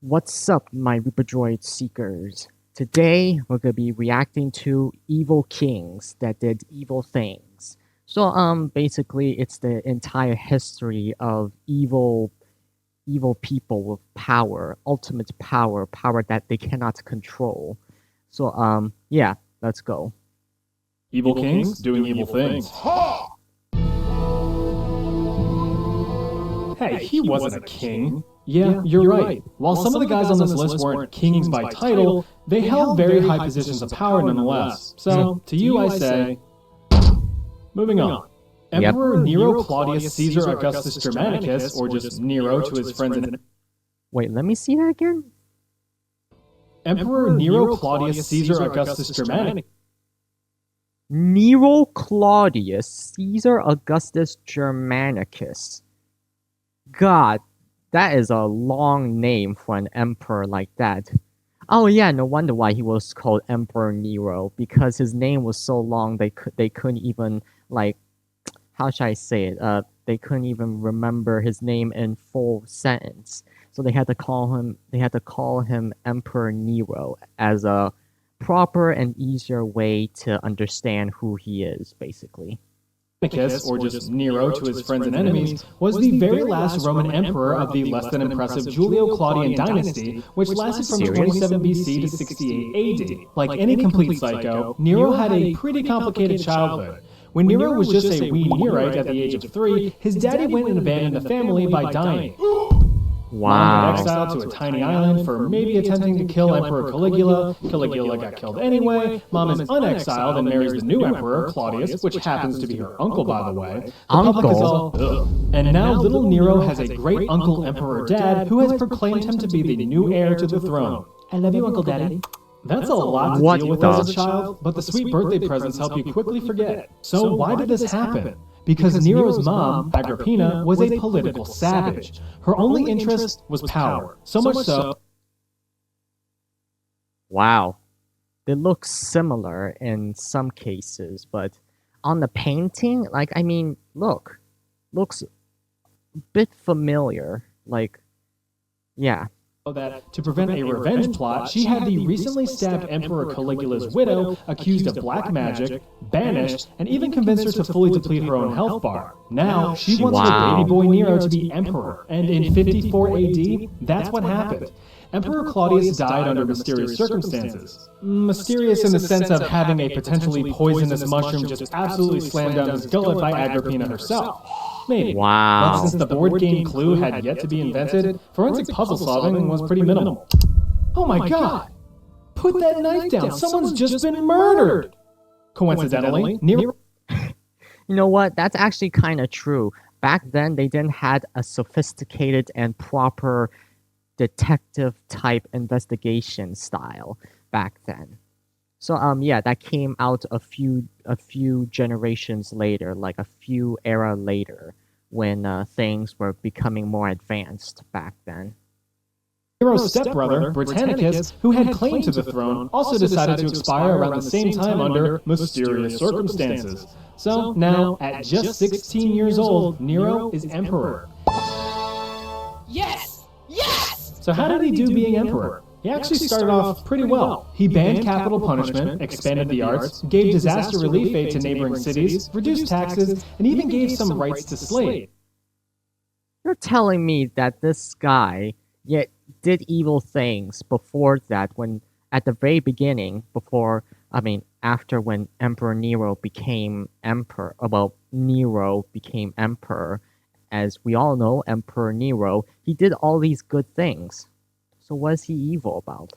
What's up, my Riperdroid seekers? Today, we're gonna be reacting to evil kings that did evil things. Basically, it's the entire history of evil people with power, ultimate power, power that they cannot control. Yeah, let's go. Evil kings doing evil things. Hey, he wasn't a king. Yeah, you're right. While some of the guys on this list weren't kings by title, they held very high positions of power nonetheless. So, to you I say, moving on. Emperor Nero Claudius Caesar Augustus Germanicus, or just Nero to his friends and... Wait, let me see that again? Emperor Nero Claudius Caesar Augustus Germanicus. Nero Claudius Caesar Augustus Germanicus. God, that is a long name for an emperor like that. Oh yeah, no wonder why he was called Emperor Nero, because his name was so long they couldn't even, like, how should I say it? They couldn't even remember his name in full sentence. So they had to call him Emperor Nero as a proper and easier way to understand who he is, basically. Germanicus, or just Nero to his friends and enemies, was the very last Roman emperor of the less than impressive Julio-Claudian dynasty, which lasted from 27 BC to 68 AD. Like any complete psycho, Nero had a pretty complicated childhood. When Nero was just a wee Nerite at the age of 3, his daddy went and abandoned the family by dying. Wow. Mom got exiled to a tiny island for maybe attempting to kill Emperor Caligula. Caligula got killed anyway. Mom is unexiled and marries the new emperor, Claudius, which happens to be her uncle, by the way. The public is all, ugh. And now little Nero has a great uncle emperor dad who has proclaimed him to be the new heir to the throne. I love you, Uncle Daddy. That's a lot to deal with as a child, but the sweet birthday presents help you quickly forget. So why did this happen? Because Nero's mom, Agrippina, was a political savage. Her only interest was power. So much so... Wow. They look similar in some cases, but on the painting, looks a bit familiar. Yeah. That to prevent a revenge plot, she had the recently stabbed Emperor Caligula's widow accused of black magic, banished, and even convinced her to fully deplete her own health bar. Now, she wants her baby boy Nero to be emperor, and in 54 AD, that's what happened. Emperor Claudius died under mysterious circumstances. Mysterious in the sense of having a potentially poisonous mushroom just absolutely slammed down his gullet by Agrippina herself. Maybe. Wow. But since the board game Clue had yet to be invented, forensic puzzle solving was pretty minimal. Oh my god! Put that knife down! Someone's just been murdered! Coincidentally, Nero... You know what? That's actually kind of true. Back then, they didn't have a sophisticated and proper detective-type investigation style back then. So yeah, that came out a few generations later, like a few era later, when things were becoming more advanced back then. Nero's stepbrother, Britannicus, who had claim to the throne, also decided to expire around the same time under mysterious circumstances. So now, at just 16 years old, Nero is emperor. Yes! Yes! So how did he do being emperor? He actually started off pretty well. He banned capital punishment, expanded the arts, gave disaster relief aid to neighboring cities, reduced taxes, and even gave some rights to slaves. You're telling me that this guy yet did evil things before that, when at the very beginning, after when Emperor Nero became emperor, Nero became emperor, as we all know, Emperor Nero, he did all these good things. So what is he evil about?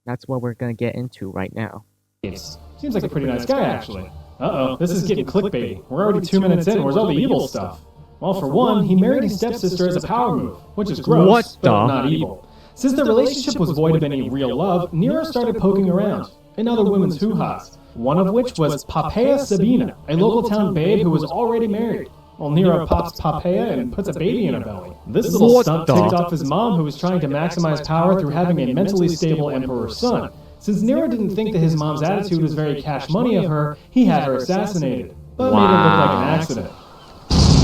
That's what we're gonna get into right now. Seems like a pretty nice guy, actually. Uh-oh, this is getting clickbaity. We're already 2 minutes in, where's all the evil stuff? Well, for one, he married his stepsister as a power move, which is gross, but not evil. Since the relationship was void of any real love, Nero started poking around, in other women's hoo-has, one of which was Poppaea Sabina, a local town babe who was already married. Well, Nero pops Poppaea and puts a baby in her belly. This little stunt ticked off his mom, who was trying to maximize power through having a mentally stable emperor's son. Since Nero didn't think that his mom's attitude was very cash money of her, he had her assassinated, but made it look like an accident.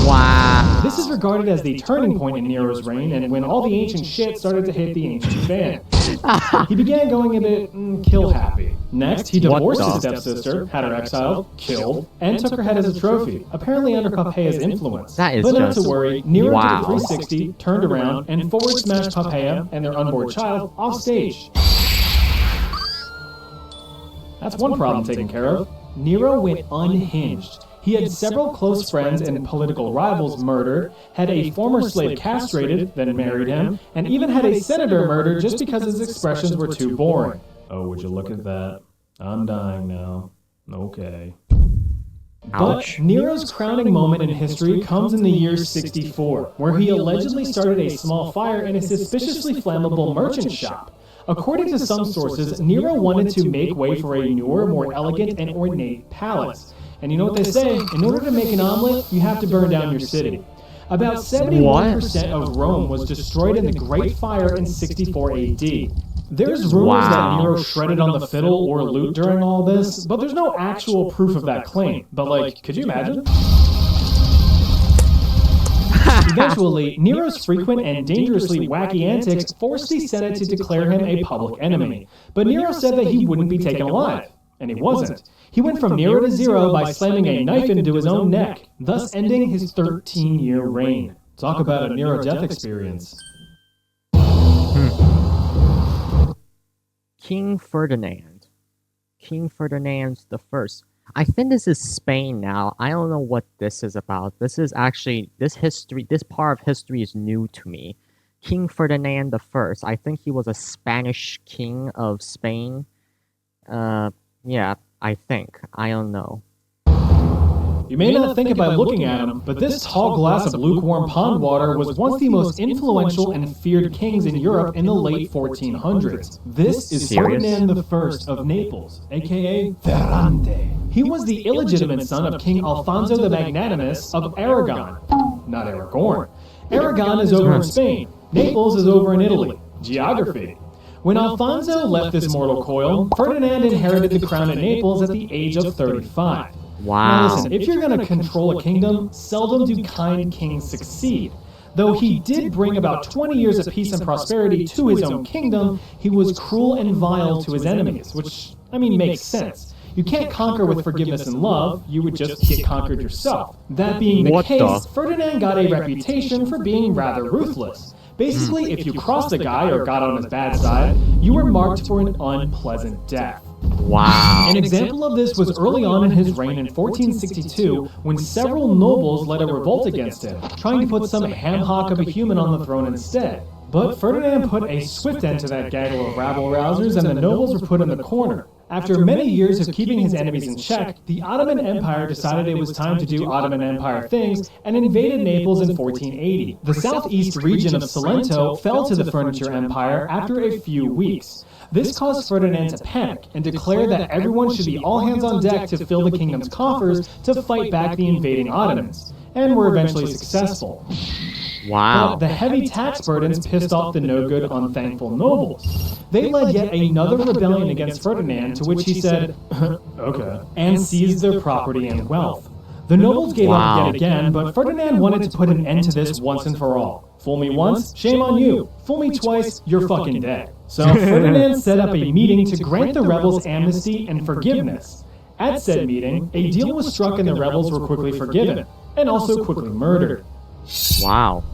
Wow. This is regarded as the turning point in Nero's reign, and when all the ancient shit started to hit the ancient fan. He began going a bit kill happy. Next, he divorced his stepsister, had her exiled, killed, and took her head as a trophy, apparently under Poppeia's influence. That is but not just to worry, Nero did a wow. 360, turned around, and forward smashed Poppaea and their unborn child off stage. That's one problem taken care of. Nero went unhinged. He had several close friends and political rivals murdered, had a former slave castrated, then married him, and even had a senator murdered just because his expressions were too boring. Oh, would you look at that? I'm dying now. Okay. Ouch. But Nero's crowning moment in history comes in the year 64, where he allegedly started a small fire in a suspiciously flammable merchant shop. According to some sources, Nero wanted to make way for a newer, more elegant, and ornate palace. And you know what they say, in order to make an omelet, you have to burn down your city. About 71% of Rome was destroyed in the Great Fire in 64 AD. There's rumors that Nero shredded on the fiddle or lute during all this, but there's no actual proof of that claim. But like, could you imagine? Eventually, Nero's frequent and dangerously wacky antics forced the Senate to declare him a public enemy. But Nero said that he wouldn't be taken alive. And he wasn't. He went from 0 to 0 by slamming a knife into his own neck, thus ending his 13-year reign. Talk about a Nero-death experience. King Ferdinand. King Ferdinand the First. I think this is Spain now. I don't know what this is about. This is actually this part of history is new to me. King Ferdinand the First. I think he was a Spanish king of Spain. Yeah, I think. I don't know. You may not think it by looking at him, but this tall glass of lukewarm pond water was once the most influential and feared kings in Europe in the late 1400s. This is Ferdinand I of Naples, aka Ferrante. He was the illegitimate son of King Alfonso the Magnanimous of Aragon. Not Aragorn. Aragon is over in Spain. Naples is over in Italy. Geography. When Alfonso left this mortal coil, Ferdinand inherited the crown of Naples at the age of 35. Wow. Now listen, if you're going to control a kingdom, seldom do kind kings succeed. Though he did bring about 20 years of peace and prosperity to his own kingdom, he was cruel and vile to his enemies, which, I mean, makes sense. You can't conquer with forgiveness and love, you would just get conquered yourself. That being the case, Ferdinand got a reputation for being rather ruthless. Basically, if you crossed a guy or got on his bad side, you were marked for an unpleasant death. Wow. An example of this was early on in his reign in 1462, when several nobles led a revolt against him, trying to put some ham-hock of a human on the throne instead. But Ferdinand put a swift end to that gaggle of rabble-rousers, and the nobles were put in the corner. After many years of keeping his enemies in check, the Ottoman Empire decided it was time to do Ottoman Empire things and invaded Naples in 1480. The southeast region of Salento fell to the Furniture Empire after a few weeks. This caused Ferdinand to panic and declare that everyone should be all hands on deck to fill the kingdom's coffers to fight back the invading Ottomans, and were eventually successful. Wow. But the heavy tax burdens pissed off the no-good, unthankful nobles. They led yet another rebellion against Ferdinand, to which he said, okay, and seized their property and wealth. The nobles gave up yet again, but Ferdinand wanted to put an end to this once and for all. Fool me once, shame on you. Fool me twice, you're fucking dead. So Ferdinand set up a meeting to grant the rebels amnesty and forgiveness. At said meeting, a deal was struck and the rebels were quickly forgiven, and also quickly murdered. Wow.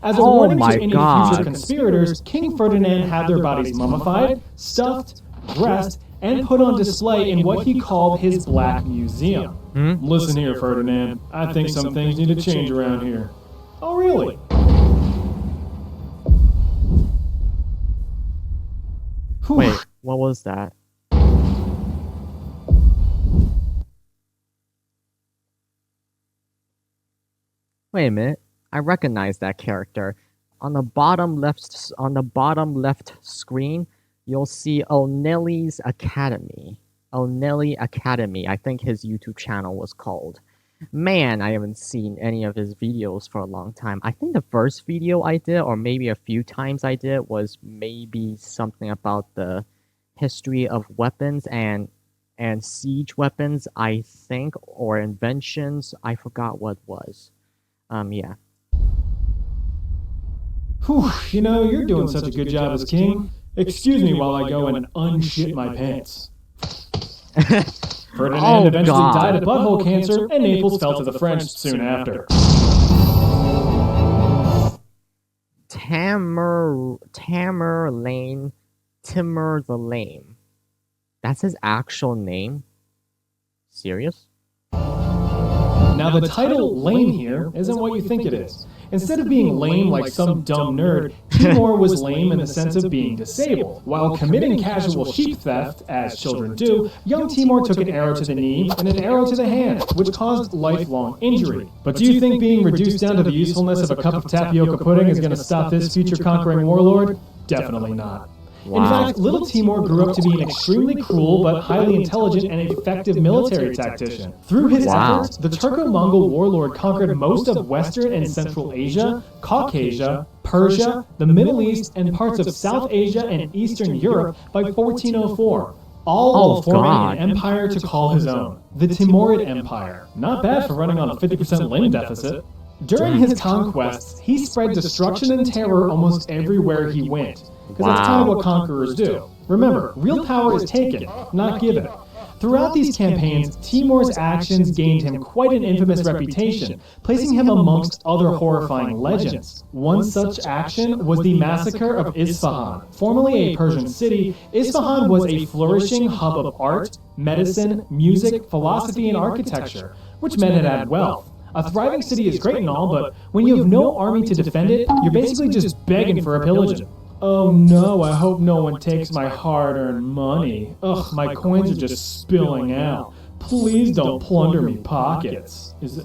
As a warning to any future conspirators, King Ferdinand had their bodies mummified, stuffed, dressed, and put on display in what he called his Black Museum. Listen here, Ferdinand. I think some things need to change around here. Oh, really? Wait, what was that? Wait a minute. I recognize that character. On the bottom left screen, you'll see R.D.L.E's Academy. R.D.L.E Academy, I think his YouTube channel was called. Man, I haven't seen any of his videos for a long time. I think the first video I did, or maybe a few times I did, was maybe something about the history of weapons and and siege weapons, I think, or inventions. I forgot what was. Yeah. Whew, you're doing such a good job as king. Excuse me while I go and unshit my pants. Ferdinand eventually died of butthole cancer, and Naples fell to the French soon after. Tamerlane, Timur the Lame. That's his actual name? Serious? Now the title lame here isn't what you think it is. Instead of being lame like some dumb nerd, Timur was lame in the sense of being disabled. While committing casual sheep theft, as children do, young Timur took an arrow to the knee and an arrow to the hand, which caused lifelong injury. But do you think being reduced down to the usefulness of a cup of tapioca pudding is going to stop this future conquering warlord? Definitely not. Wow. In fact, little Timur grew up to be an extremely cruel but highly intelligent and effective military tactician. Through his efforts, the Turco-Mongol warlord conquered most of Western and Central Asia, Caucasia, Persia, the Middle East, and parts of South Asia and Eastern Europe by 1404. All while forming an empire to call his own. The Timurid Empire. Not bad for running on a 50% limb deficit. During his conquests, he spread destruction and terror almost everywhere he went. Because that's kind of what conquerors do. Remember, real power is taken, not given. Throughout these campaigns, Timur's actions gained him quite an infamous reputation, placing him amongst other horrifying legends. One such action was the massacre of Isfahan. Formerly a Persian city, Isfahan was a flourishing hub of art, medicine, music, philosophy, and architecture, which meant it had wealth. A thriving city is great and all, but when you have no army to defend it, you're basically just begging for a pillage. Oh no, I hope no one takes my hard-earned money. Ugh, my coins are just spilling out. Please don't plunder me pockets. Is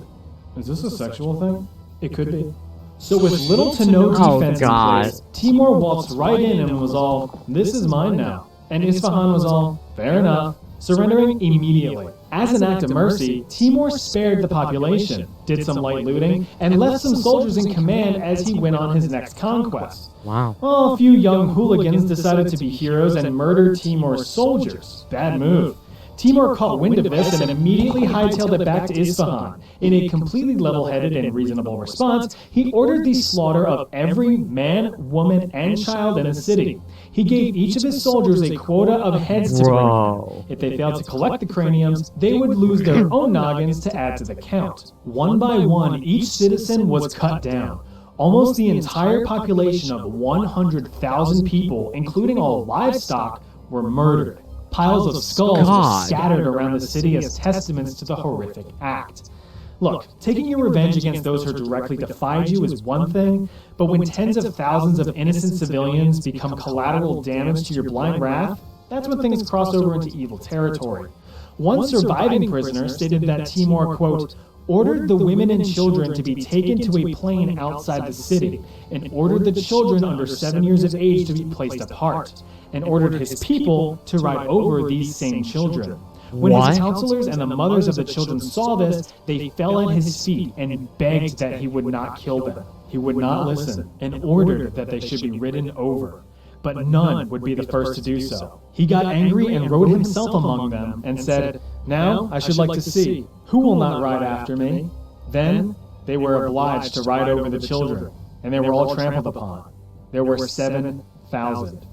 this a sexual thing? It could be. So with little to no defense in place, Timur waltzed right in and was all, this is mine now. And Isfahan was all, fair enough, surrendering immediately. As an act of mercy, Timur spared the population, did some light looting, and left some soldiers in command as he went on his next conquest. Wow. Well, a few young hooligans decided to be heroes and murdered Timur's soldiers. Bad move. Timur caught wind of this and immediately hightailed it back to Isfahan. In a completely level-headed and reasonable response, he ordered the slaughter of every man, woman, and child in the city. He gave each of his soldiers a quota of heads to bring in. If they failed to collect the craniums, they would lose their own noggins to add to the count. One by one, each citizen was cut down. Almost the entire population of 100,000 people, including all livestock, were murdered. Piles of skulls were scattered around the city as testaments to the horrific act. Look, taking your revenge against those who directly defied you is one thing, but when tens of thousands of innocent civilians become collateral damage to your blind wrath, that's when things cross over into evil territory. One surviving prisoner stated that Timur, quote, ordered the women and children to be taken to a plain outside the city, and ordered the children under 7 years of age to be placed apart, and ordered his people to ride over these same children. When his counselors and the mothers of the children saw this, they fell at his feet and begged that he would not kill them. He would not listen, and ordered that they should be ridden over. But none would be the first to do so. He got angry and rode himself among them, and said, now I should like to see, who will not ride after me? Then they were obliged to ride over the children, and they were all trampled upon. There were 7,000.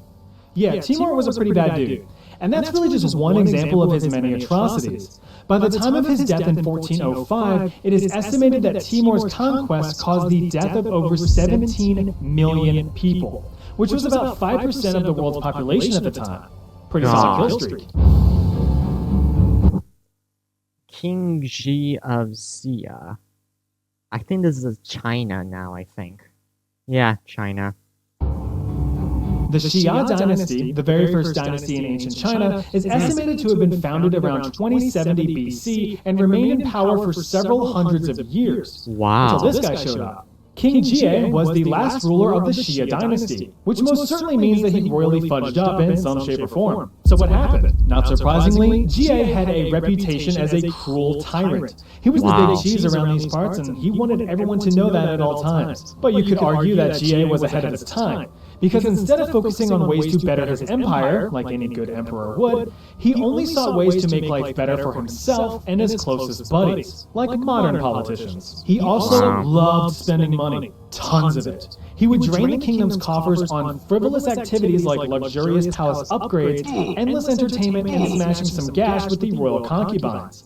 Yeah, Timur was a pretty bad dude. And that's really just one example of his many atrocities. By the time of his death in 1405, it is estimated that Timur's conquest caused the death of over 17 million people, which was about 5% of the world's population at the time. Pretty solid kill streak. King Ji of Xia. I think this is China now, I think. Yeah, China. The Xia dynasty, the very first dynasty in ancient China, is estimated to have been founded around 2070 BC and remained in power for several hundreds of years. Wow. Until this guy showed up. King Jie was the last ruler of the Xia dynasty, which most certainly means that he royally fudged up in some shape or form. So what happened? Not surprisingly, Jie had a reputation as a cruel tyrant. He was the big cheese around these parts, and he wanted everyone to know that at all times. But you could argue that Jie was ahead of his time. Because instead of focusing on ways to better his empire, like any good emperor would, he only sought ways to make life better for himself and his closest buddies, like modern politicians. He also loved spending money, tons of it. He would drain the kingdom's coffers on frivolous activities like luxurious palace upgrades, endless entertainment, and smashing some gash with the royal concubines.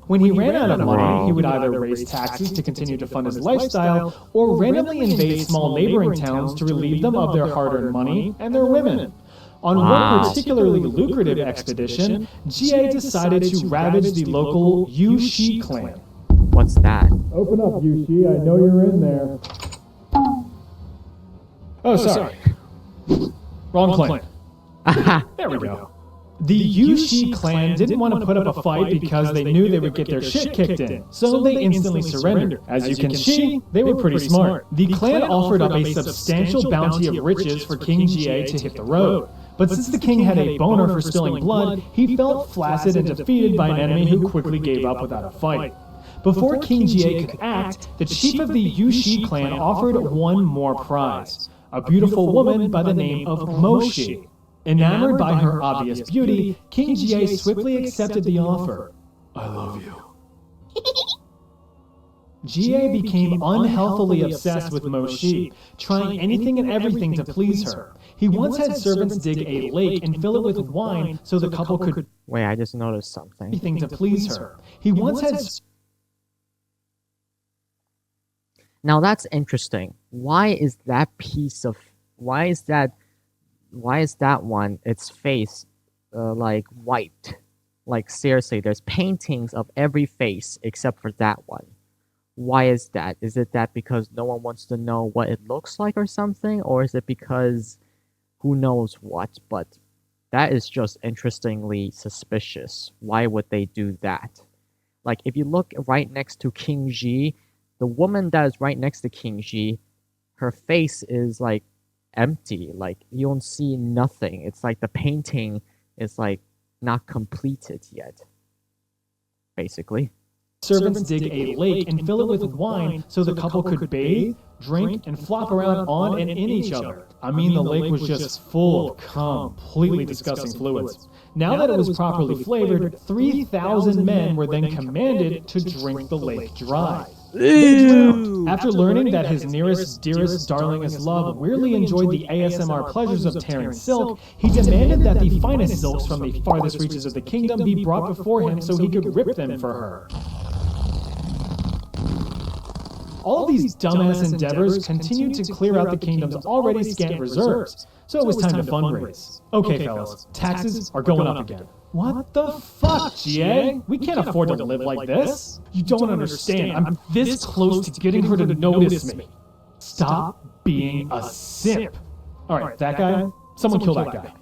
When he ran out of money, he would either raise taxes to continue to fund his lifestyle, or randomly invade small neighboring towns to relieve them of their hard-earned money and their women. On one particularly lucrative expedition, GA decided to ravage the local Yu-Shi clan. What's that? Open up, Yu-Shi, I know you're in there. Oh, sorry. Wrong clan. There we go. The Yu-Shi clan didn't want to put up a fight because they knew they would get their shit kicked in, so they instantly surrendered. As you can see, they were pretty smart. The clan offered up a substantial bounty of riches for King Ga to hit the road. But since the king had a boner for spilling blood, he felt flaccid and defeated by an enemy who quickly gave up without a fight. Before King Ga could act, the chief of the Yu-Shi clan offered one more prize. A beautiful woman by the name of Moshi. Enamored by her obvious beauty, King Ga swiftly accepted the offer. I love you. Ga became unhealthily obsessed with Moshi, trying anything and everything to please her. He once had servants dig a lake and fill it with wine so the couple could... Wait, I just noticed something. ...anything to please her. He once had... Now that's interesting. Why is that one, its face, like white? Like seriously, there's paintings of every face except for that one. Why is that? Is it that because no one wants to know what it looks like or something? Or is it because who knows what? But that is just interestingly suspicious. Why would they do that? Like if you look right next to King Ji, the woman that is right next to King Ji, her face is like empty. Like you don't see nothing. It's like the painting is like not completed yet, basically. Servants dig a lake and fill it with wine so the couple could bathe, drink, and flop around on and in each other. I mean, the lake was just full of completely disgusting fluids. Now that it was properly flavored, 3,000 men were then commanded to drink the lake dry. They drowned. After learning that his nearest, dearest, darlingest love weirdly enjoyed the ASMR pleasures of tearing silk, he demanded that the finest silks from the farthest reaches of the kingdom be brought before him so he could rip them for her. All these dumbass endeavors continued to clear out the kingdom's already scant reserves, so it was time to fundraise. Okay, fellas, taxes are going up again. What the fuck, GA? We can't afford to live like this. You don't understand. I'm this close to getting her to notice me. Stop being a simp. Alright, that guy? Someone kill that guy.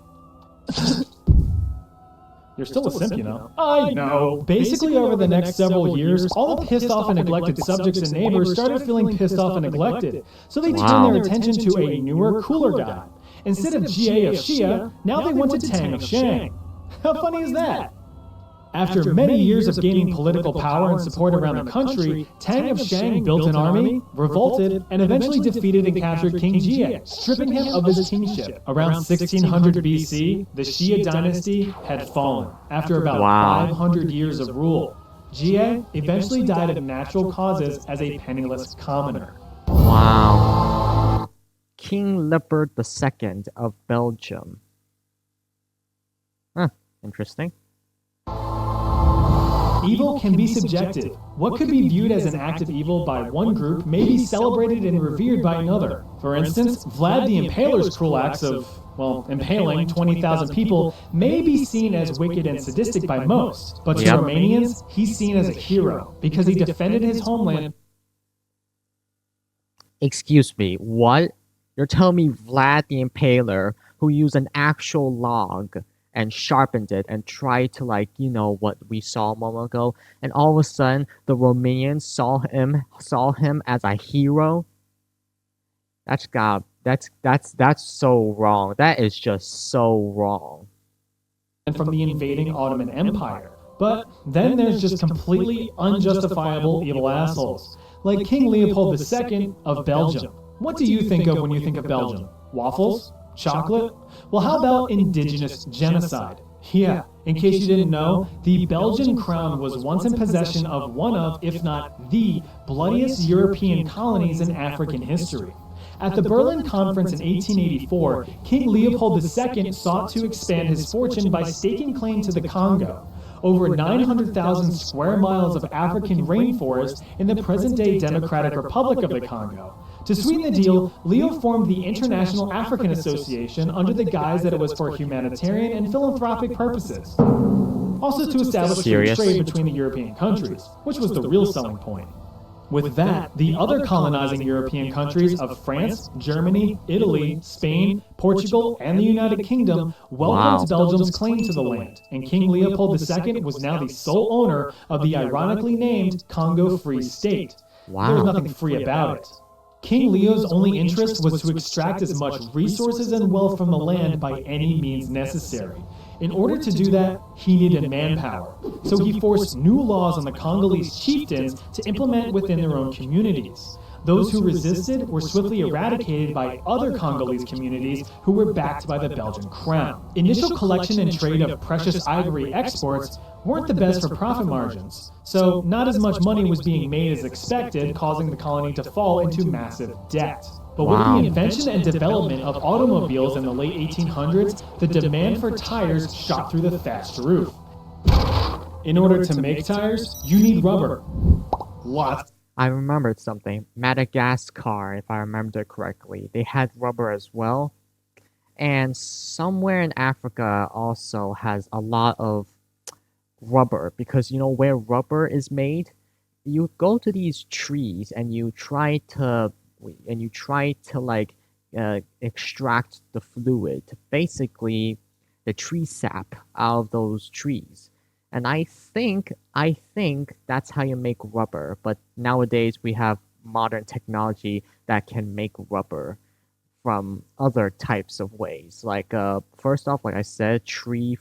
You're still a simp, you know. I know. Basically, over the next several years, all the pissed off and neglected subjects and neighbors started feeling pissed off and neglected. So they turned their attention to a newer, cooler guy. Instead of GA of Shia, now they wanted Tang of Shang. How funny is that? After many years of gaining political power and support around the country, Tang of Shang built an army, revolted, and eventually defeated and captured King Jie, stripping him of his kingship. Around 1600 BC, the Xia dynasty had fallen, after about 500 years of rule. Jie eventually died of natural causes as a penniless commoner. Wow. King Leopard II of Belgium. Huh, interesting. Evil can be subjective. What could be viewed as an act of evil by one group may be celebrated and revered by another. For instance, Vlad the Impaler's cruel acts of, well, impaling 20,000 people may be seen as wicked and sadistic by most. But to Romanians, he's seen as a hero because he defended his homeland. Excuse me, what? You're telling me Vlad the Impaler, who used an actual log and sharpened it and tried to, like, you know, what we saw a moment ago, and all of a sudden the Romanians saw him as a hero? That's so wrong. That is just so wrong. And from the invading Ottoman Empire. But then there's just completely unjustifiable evil assholes, like King Leopold II of Belgium. What do you think of when you think of Belgium? Waffles? Chocolate? Well, how about indigenous genocide? Yeah, in case you didn't know, the Belgian crown was once in possession of one of, if not the, bloodiest European colonies in African history. At the Berlin Conference in 1884, King Leopold II sought to expand his fortune by staking claim to the Congo, over 900,000 square miles of African rainforest in the present-day Democratic Republic of the Congo. To sweeten the deal, Leo formed the International African Association under the guise that it was for humanitarian and philanthropic purposes. Also to establish free trade between the European countries, which was the real selling point. With that, the other colonizing European countries of France, Germany, Italy, Spain, Portugal, and the United Kingdom welcomed Belgium's claim to the land, and King Leopold II was now the sole owner of the ironically named Congo Free State. There was nothing free about it. King Leo's only interest was to extract as much resources and wealth from the land by any means necessary. In order to do that, he needed manpower, so he forced new laws on the Congolese chieftains to implement within their own communities. Those who resisted were swiftly eradicated by other Congolese communities who were backed by the Belgian crown. Initial collection and trade of precious ivory exports weren't the best for profit margins, so not as much money was being made as expected, causing the colony to fall into massive debt. But with the invention and development of automobiles in the late 1800s, the demand for tires shot through the thatched roof. In order to make tires, you need rubber. What? I remembered something. Madagascar, if I remember correctly. They had rubber as well. And somewhere in Africa also has a lot of rubber, because you know where rubber is made? You go to these trees and you try to like extract the fluid, basically the tree sap out of those trees. And I think that's how you make rubber. But nowadays we have modern technology that can make rubber from other types of ways. Like first off, like I said, tree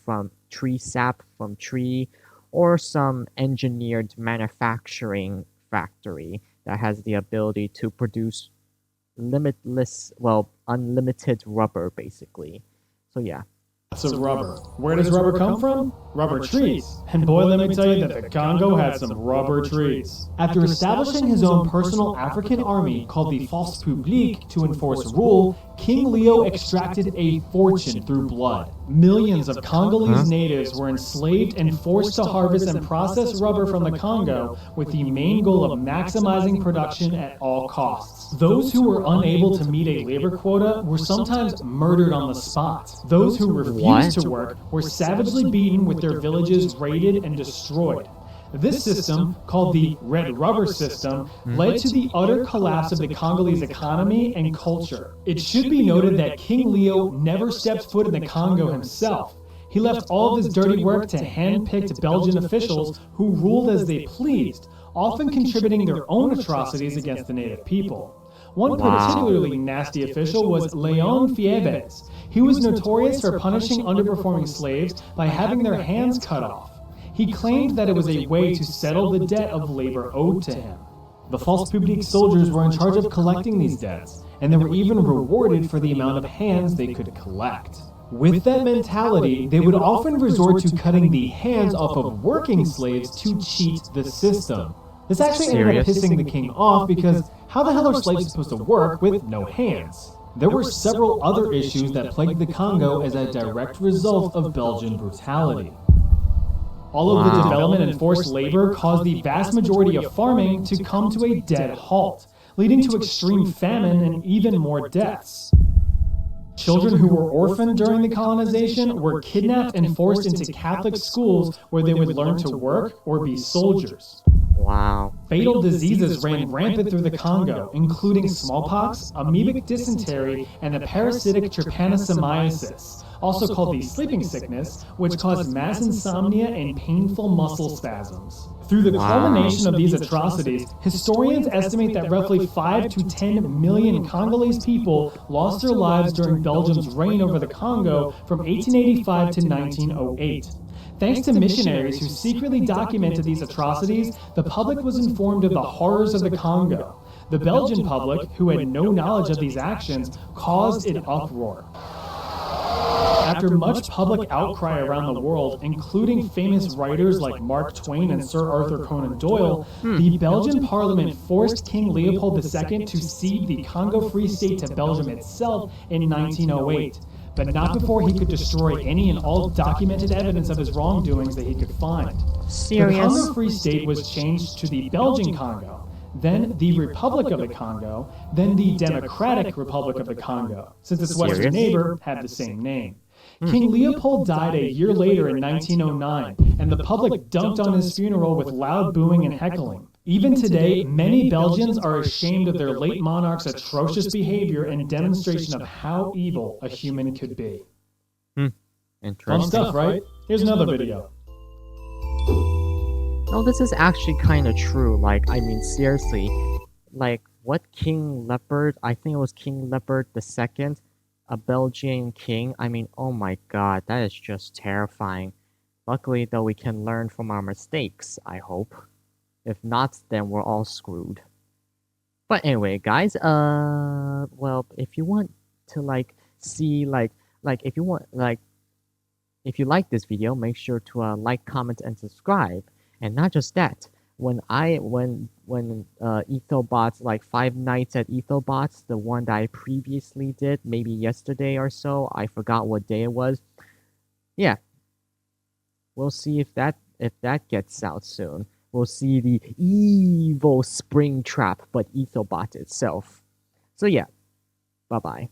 sap from tree, or some engineered manufacturing factory that has the ability to produce unlimited rubber, basically. So yeah. Lots of rubber. Where does rubber come from? Rubber trees. And boy, let me tell you that the Congo had some rubber trees. After establishing his own personal African army called the Force Publique to enforce rule, King Leo extracted a fortune through blood. Millions of Congolese natives were enslaved and forced to harvest and process rubber from the Congo with the main goal of maximizing production at all costs. Those who were unable to meet a labor quota were sometimes murdered on the spot. Those who refused to work were savagely beaten with their villages raided and destroyed. This system, called the Red Rubber System, led to the utter collapse of the Congolese economy and culture. It should be noted that King Leo never stepped foot in the Congo himself. He left all of his dirty work to hand-picked Belgian officials who ruled as they pleased, often contributing their own atrocities against the native people. One particularly nasty official was Leon Fiebes. He was notorious for punishing underperforming slaves by having their hands cut off. He claimed that it was a way to settle the debt of labor owed to him. The Force Publique soldiers were in charge of collecting these debts, and they were even rewarded for the amount of hands they could collect. With that mentality, they would often resort to cutting the hands off of working slaves to cheat the system. This actually ended up pissing the king off, because how the hell are slaves supposed to work with no hands? There were several other issues that plagued the Congo as a direct result of Belgian brutality. All of the development and forced labor caused the vast majority of farming to come to a dead halt, leading to extreme famine and even more deaths. Children who were orphaned during the colonization were kidnapped and forced into Catholic schools where they would learn to work or be soldiers. Wow. Fatal diseases ran rampant through the Congo, including smallpox, amoebic dysentery, and the parasitic trypanosomiasis, also called the sleeping sickness, which caused mass insomnia and painful muscle spasms. Through the culmination of these atrocities, historians estimate that roughly 5 to 10 million Congolese people lost their lives during Belgium's reign over the Congo from 1885 to 1908. Thanks to missionaries who secretly documented these atrocities, the public was informed of the horrors of the Congo. The Belgian public, who had no knowledge of these actions, caused an uproar. After much public outcry around the world, including famous writers like Mark Twain and Sir Arthur Conan Doyle, the Belgian parliament forced King Leopold II to cede the Congo Free State to Belgium itself in 1908, but not before he could destroy any and all documented evidence of his wrongdoings that he could find. Serious? The Congo Free State was changed to the Belgian Congo, then the Republic of the Congo, then the Democratic Republic of the Congo, since its western neighbor had the same name. King Leopold died a year later in 1909, and the public dunked on his funeral with loud booing and heckling. Even today, many Belgians are ashamed of their late monarch's atrocious behavior and demonstration of how evil a human could be. Interesting. Fun stuff, right? Here's another video. No, this is actually kind of true. Like, I mean, seriously, like, what King Leopard? I think it was King Leopard II, a Belgian king. I mean, oh my god, that is just terrifying. Luckily, though, we can learn from our mistakes, I hope. If not, then we're all screwed. But anyway, guys, well, if you want to, like, see, if you want, like, if you like this video, make sure to, like, comment, and subscribe. And not just that, when Ethelbots, like Five Nights at Ethelbots, the one that I previously did, maybe yesterday or so, I forgot what day it was. Yeah, we'll see if that gets out soon. We'll see the evil Springtrap, but Ethelbot itself. So yeah, bye bye.